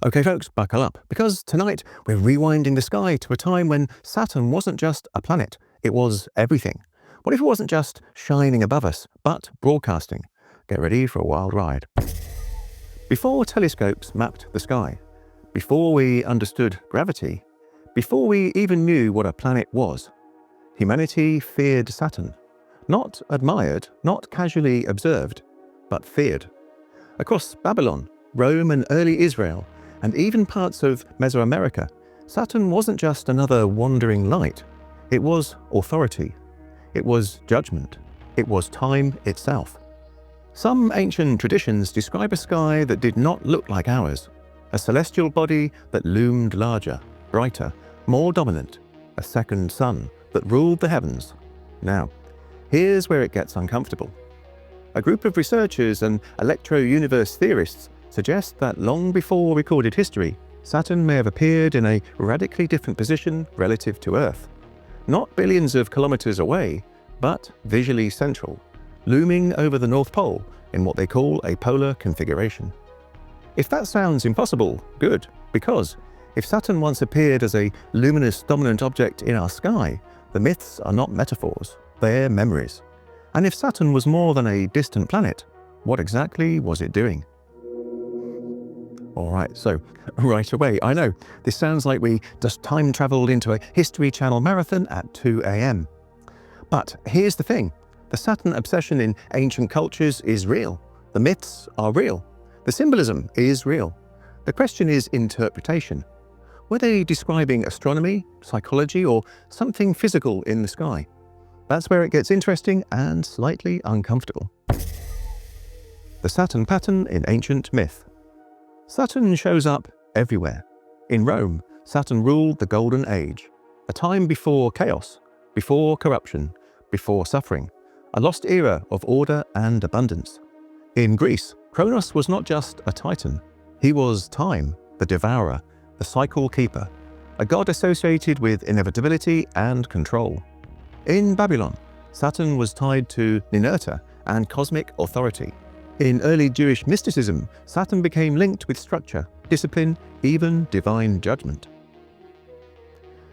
Okay folks, buckle up, because tonight we're rewinding the sky to a time when Saturn wasn't just a planet, it was everything. What if it wasn't just shining above us, but broadcasting? Get ready for a wild ride. Before telescopes mapped the sky, before we understood gravity, before we even knew what a planet was, humanity feared Saturn. Not admired, not casually observed, but feared. Across Babylon, Rome and early Israel, and even parts of Mesoamerica, Saturn wasn't just another wandering light. It was authority. It was judgment. It was time itself. Some ancient traditions describe a sky that did not look like ours, a celestial body that loomed larger, brighter, more dominant, a second sun that ruled the heavens. Now, here's where it gets uncomfortable. A group of researchers and electro-universe theorists suggest that long before recorded history, Saturn may have appeared in a radically different position relative to Earth. Not billions of kilometers away, but visually central, looming over the North Pole in what they call a polar configuration. If that sounds impossible, good, because if Saturn once appeared as a luminous dominant object in our sky, the myths are not metaphors, they're memories. And if Saturn was more than a distant planet, what exactly was it doing? Alright, so right away, I know, this sounds like we just time traveled into a History Channel marathon at 2 AM. But here's the thing, the Saturn obsession in ancient cultures is real. The myths are real. The symbolism is real. The question is interpretation. Were they describing astronomy, psychology, or something physical in the sky? That's where it gets interesting and slightly uncomfortable. The Saturn pattern in ancient myth. Saturn shows up everywhere. In Rome, Saturn ruled the Golden Age, a time before chaos, before corruption, before suffering, a lost era of order and abundance. In Greece, Kronos was not just a titan. He was time, the devourer, the cycle keeper, a god associated with inevitability and control. In Babylon, Saturn was tied to Ninurta and cosmic authority. In early Jewish mysticism, Saturn became linked with structure, discipline, even divine judgment.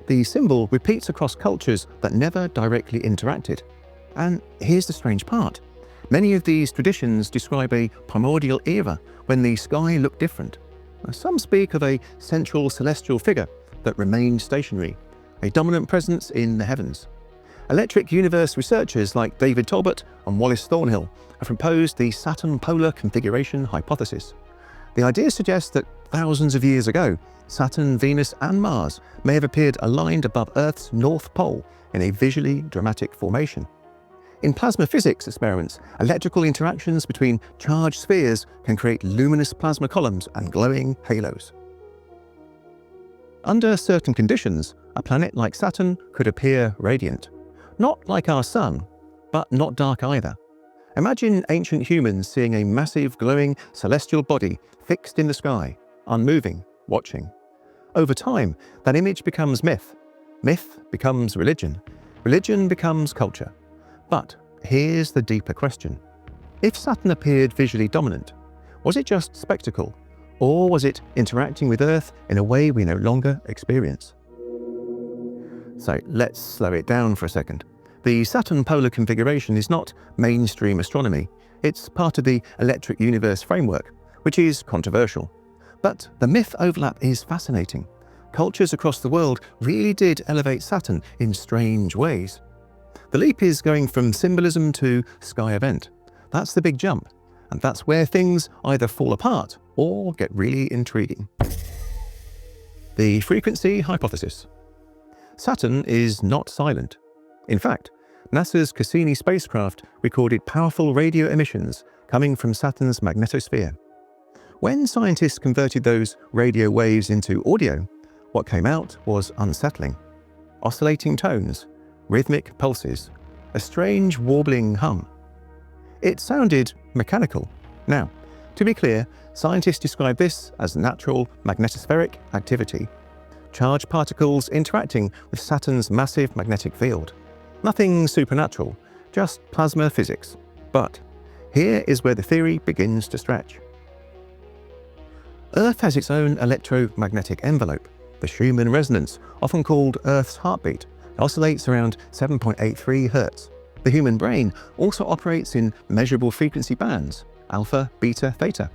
The symbol repeats across cultures that never directly interacted. And here's the strange part. Many of these traditions describe a primordial era when the sky looked different. Some speak of a central celestial figure that remained stationary, a dominant presence in the heavens. Electric universe researchers like David Talbot and Wallace Thornhill have proposed the Saturn Polar Configuration hypothesis. The idea suggests that thousands of years ago, Saturn, Venus and Mars may have appeared aligned above Earth's North Pole in a visually dramatic formation. In plasma physics experiments, electrical interactions between charged spheres can create luminous plasma columns and glowing halos. Under certain conditions, a planet like Saturn could appear radiant. Not like our Sun, but not dark either. Imagine ancient humans seeing a massive glowing celestial body fixed in the sky, unmoving, watching. Over time, that image becomes myth. Myth becomes religion. Religion becomes culture. But here's the deeper question. If Saturn appeared visually dominant, was it just spectacle? Or was it interacting with Earth in a way we no longer experience? So let's slow it down for a second. The Saturn Polar Configuration is not mainstream astronomy. It's part of the electric universe framework, which is controversial. But the myth overlap is fascinating. Cultures across the world really did elevate Saturn in strange ways. The leap is going from symbolism to sky event. That's the big jump, and that's where things either fall apart or get really intriguing. The frequency hypothesis. Saturn is not silent. In fact, NASA's Cassini spacecraft recorded powerful radio emissions coming from Saturn's magnetosphere. When scientists converted those radio waves into audio, what came out was unsettling. Oscillating tones, rhythmic pulses, a strange warbling hum. It sounded mechanical. Now, to be clear, scientists describe this as natural magnetospheric activity. Charged particles interacting with Saturn's massive magnetic field. Nothing supernatural, just plasma physics. But here is where the theory begins to stretch. Earth has its own electromagnetic envelope. The Schumann resonance, often called Earth's heartbeat, oscillates around 7.83 Hz. The human brain also operates in measurable frequency bands, alpha, beta, theta.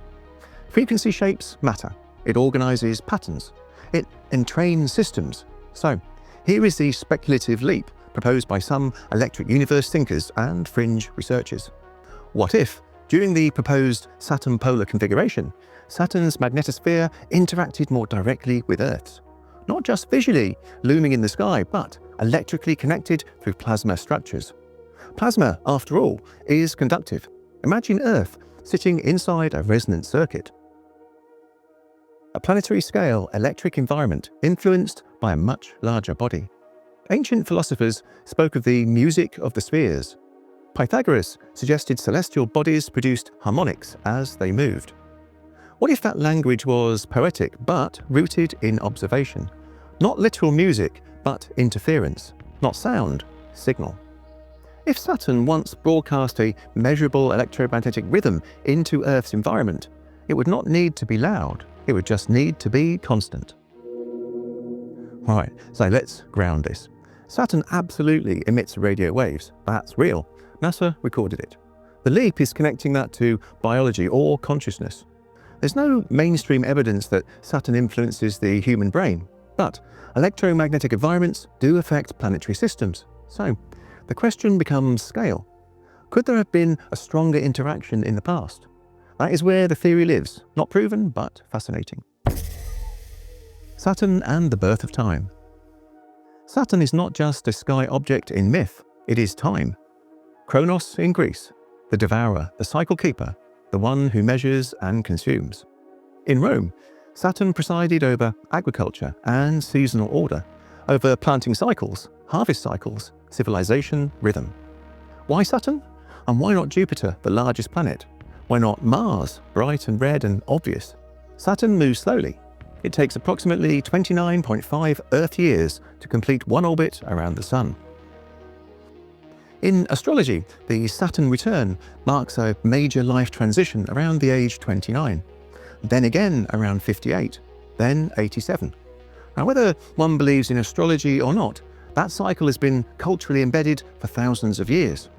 Frequency shapes matter. It organizes patterns. It entrains systems. So, here is the speculative leap proposed by some electric universe thinkers and fringe researchers. What if, during the proposed Saturn Polar Configuration, Saturn's magnetosphere interacted more directly with Earth's? Not just visually looming in the sky, but electrically connected through plasma structures. Plasma, after all, is conductive. Imagine Earth sitting inside a resonant circuit. A planetary-scale electric environment influenced by a much larger body. Ancient philosophers spoke of the music of the spheres. Pythagoras suggested celestial bodies produced harmonics as they moved. What if that language was poetic but rooted in observation? Not literal music, but interference. Not sound, signal. If Saturn once broadcast a measurable electromagnetic rhythm into Earth's environment, it would not need to be loud. It would just need to be constant. Right, so let's ground this. Saturn absolutely emits radio waves. That's real. NASA recorded it. The leap is connecting that to biology or consciousness. There's no mainstream evidence that Saturn influences the human brain, but electromagnetic environments do affect planetary systems. So, the question becomes scale. Could there have been a stronger interaction in the past? That is where the theory lives, not proven, but fascinating. Saturn and the birth of time. Saturn is not just a sky object in myth, it is time. Kronos in Greece, the devourer, the cycle keeper, the one who measures and consumes. In Rome, Saturn presided over agriculture and seasonal order, over planting cycles, harvest cycles, civilization, rhythm. Why Saturn? And why not Jupiter, the largest planet? Why not Mars, bright and red and obvious? Saturn moves slowly. It takes approximately 29.5 Earth years to complete one orbit around the Sun. In astrology, the Saturn return marks a major life transition around the age 29, then again around 58, then 87. Now, whether one believes in astrology or not, that cycle has been culturally embedded for thousands of years.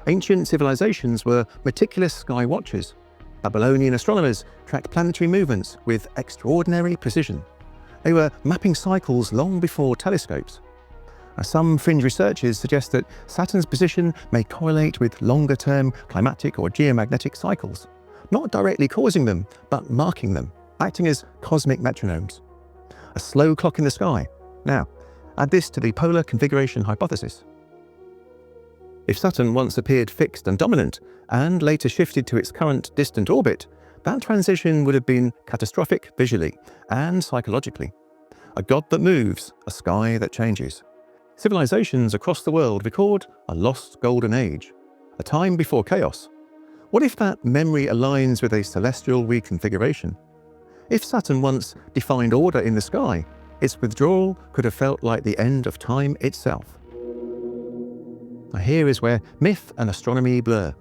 Ancient civilizations were meticulous sky watchers. Babylonian astronomers tracked planetary movements with extraordinary precision. They were mapping cycles long before telescopes. Some fringe researchers suggest that Saturn's position may correlate with longer-term climatic or geomagnetic cycles, not directly causing them, but marking them, acting as cosmic metronomes. A slow clock in the sky. Now, add this to the polar configuration hypothesis. If Saturn once appeared fixed and dominant, and later shifted to its current distant orbit, that transition would have been catastrophic visually and psychologically. A god that moves, a sky that changes. Civilizations across the world record a lost golden age, a time before chaos. What if that memory aligns with a celestial reconfiguration? If Saturn once defined order in the sky, its withdrawal could have felt like the end of time itself. Now here is where myth and astronomy blur.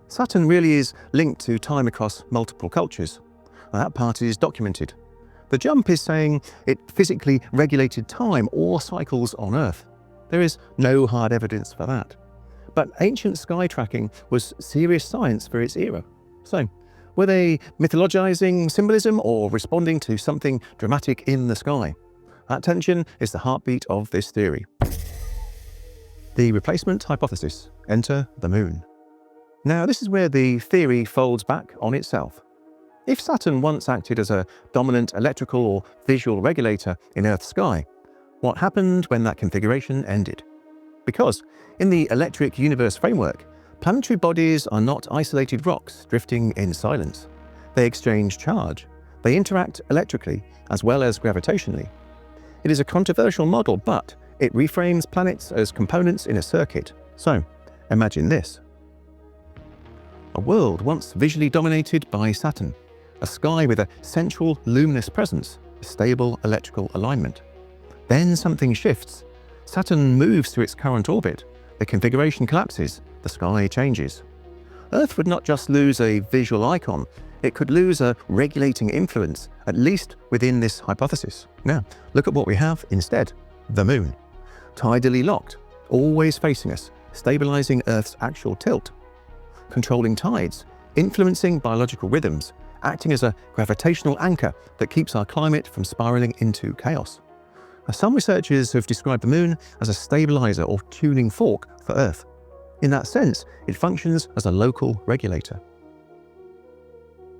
Saturn really is linked to time across multiple cultures. Now that part is documented. The jump is saying it physically regulated time or cycles on Earth. There is no hard evidence for that. But ancient sky tracking was serious science for its era. So, were they mythologizing symbolism or responding to something dramatic in the sky? That tension is the heartbeat of this theory. The replacement hypothesis. Enter the moon. Now, this is where the theory folds back on itself. If Saturn once acted as a dominant electrical or visual regulator in Earth's sky, what happened when that configuration ended? Because, in the electric universe framework, planetary bodies are not isolated rocks drifting in silence. They exchange charge. They interact electrically as well as gravitationally. It is a controversial model, but it reframes planets as components in a circuit. So, imagine this. A world once visually dominated by Saturn. A sky with a central luminous presence, a stable electrical alignment. Then something shifts. Saturn moves through its current orbit. The configuration collapses. The sky changes. Earth would not just lose a visual icon, it could lose a regulating influence, at least within this hypothesis. Now, look at what we have instead. The moon. Tidally locked, always facing us, stabilizing Earth's actual tilt. Controlling tides, influencing biological rhythms, acting as a gravitational anchor that keeps our climate from spiraling into chaos. Some researchers have described the moon as a stabilizer or tuning fork for Earth. In that sense, it functions as a local regulator.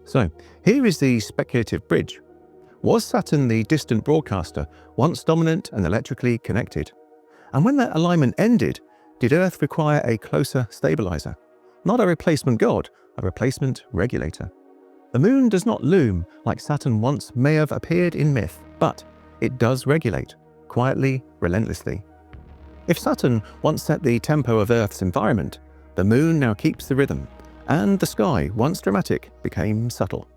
So, here is the speculative bridge. Was Saturn, the distant broadcaster, once dominant and electrically connected? And when that alignment ended, did Earth require a closer stabilizer? Not a replacement god, a replacement regulator. The moon does not loom like Saturn once may have appeared in myth, but it does regulate, quietly, relentlessly. If Saturn once set the tempo of Earth's environment, the moon now keeps the rhythm, and the sky, once dramatic, became subtle.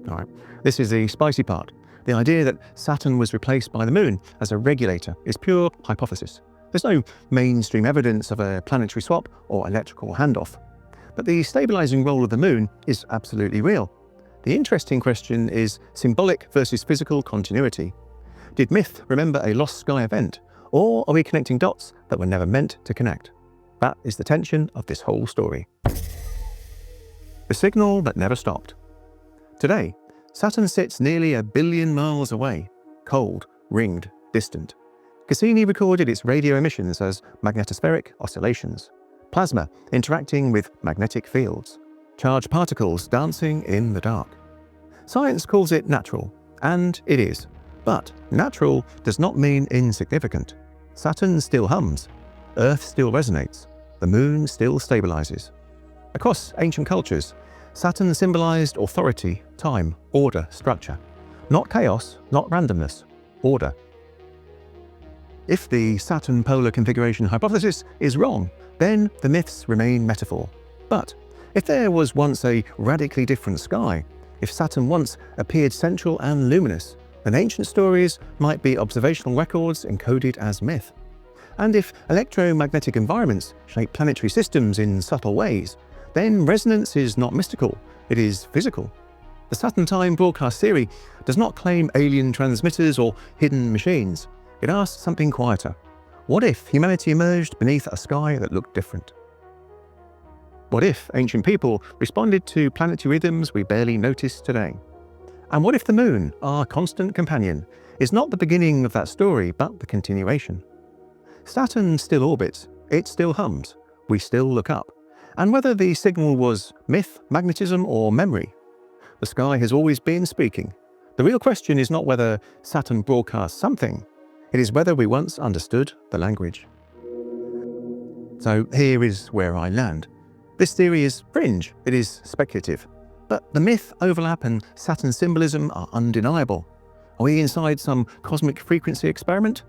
Alright, this is the spicy part. The idea that Saturn was replaced by the moon as a regulator is pure hypothesis. There's no mainstream evidence of a planetary swap or electrical handoff. But the stabilizing role of the moon is absolutely real. The interesting question is symbolic versus physical continuity. Did myth remember a lost sky event, or are we connecting dots that were never meant to connect? That is the tension of this whole story. The signal that never stopped. Today, Saturn sits nearly 1 billion miles away, cold, ringed, distant. Cassini recorded its radio emissions as magnetospheric oscillations, plasma interacting with magnetic fields, charged particles dancing in the dark. Science calls it natural, and it is. But natural does not mean insignificant. Saturn still hums, Earth still resonates, the moon still stabilizes. Across ancient cultures, Saturn symbolized authority, time, order, structure. Not chaos, not randomness, order. If the Saturn Polar Configuration hypothesis is wrong, then the myths remain metaphor. But if there was once a radically different sky, if Saturn once appeared central and luminous, then ancient stories might be observational records encoded as myth. And if electromagnetic environments shape planetary systems in subtle ways, then resonance is not mystical, it is physical. The Saturn Time broadcast theory does not claim alien transmitters or hidden machines. It asks something quieter. What if humanity emerged beneath a sky that looked different? What if ancient people responded to planetary rhythms we barely notice today? And what if the moon, our constant companion, is not the beginning of that story, but the continuation? Saturn still orbits, it still hums, we still look up. And whether the signal was myth, magnetism, or memory, the sky has always been speaking. The real question is not whether Saturn broadcasts something, it is whether we once understood the language. So here is where I land. This theory is fringe, it is speculative. But the myth, overlap, and Saturn symbolism are undeniable. Are we inside some cosmic frequency experiment?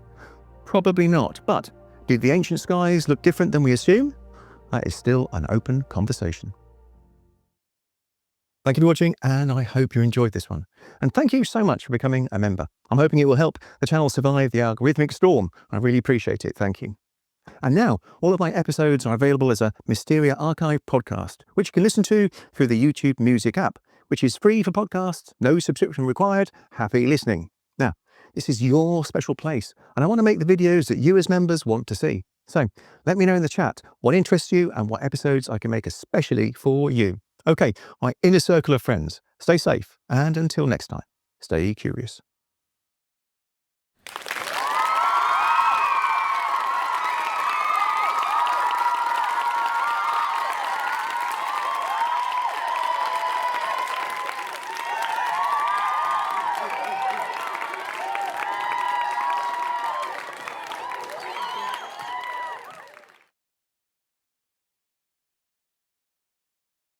Probably not, but did the ancient skies look different than we assume? That is still an open conversation. Thank you for watching, and I hope you enjoyed this one. And thank you so much for becoming a member. I'm hoping it will help the channel survive the algorithmic storm. I really appreciate it, thank you. And now, all of my episodes are available as a Mysteria Archive podcast, which you can listen to through the YouTube Music app, which is free for podcasts, no subscription required. Happy listening. Now, this is your special place, and I want to make the videos that you as members want to see. So let me know in the chat what interests you and what episodes I can make especially for you. Okay, my inner circle of friends, stay safe, and until next time, stay curious.